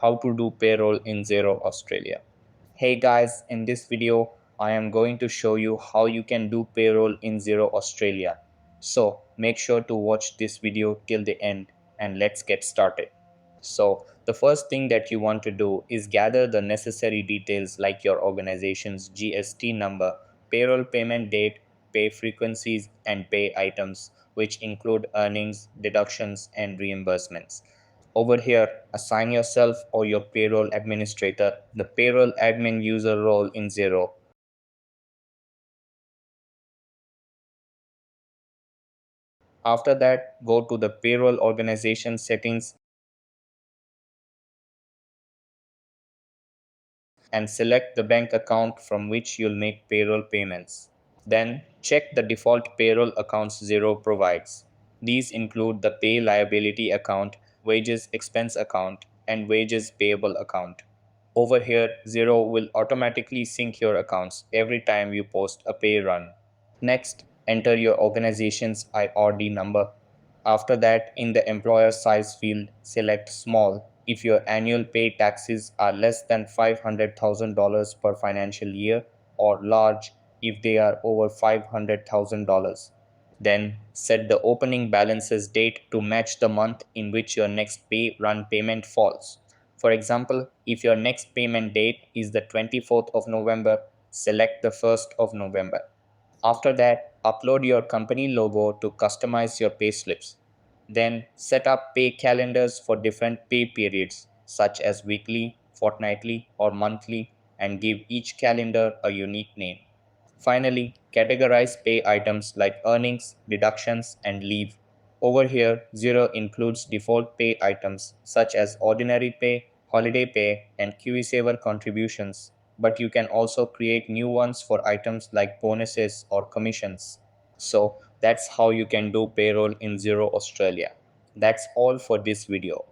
how to do payroll in Xero Australia. Hey guys, in this video, I am going to show you how you can do payroll in Xero Australia. So make sure to watch this video till the end and let's get started. So the first thing that you want to do is gather the necessary details like your organization's GST number, payroll payment date, pay frequencies, and pay items, which include earnings, deductions, and reimbursements. Over here, assign yourself or your payroll administrator the payroll admin user role in Xero. After that, go to the payroll organization settings and select the bank account from which you'll make payroll payments. Then check the default payroll accounts Xero provides. These include the pay liability account, wages expense account, and wages payable account. Over here, Xero will automatically sync your accounts every time you post a pay run. Next, enter your organization's IRD number. After that, in the employer size field, select small if your annual pay taxes are less than $500,000 per financial year, or large if they are over $500,000. Then set the opening balances date to match the month in which your next pay run payment falls. For example, if your next payment date is the 24th of November, select the 1st of November. After that, upload your company logo to customize your pay slips. Then set up pay calendars for different pay periods, such as weekly, fortnightly, or monthly, and give each calendar a unique name. Finally, categorize pay items like earnings, deductions, and leave. Over here, Xero includes default pay items such as ordinary pay, holiday pay, and QE contributions, but you can also create new ones for items like bonuses or commissions. So that's how you can do payroll in Xero Australia. That's all for this video.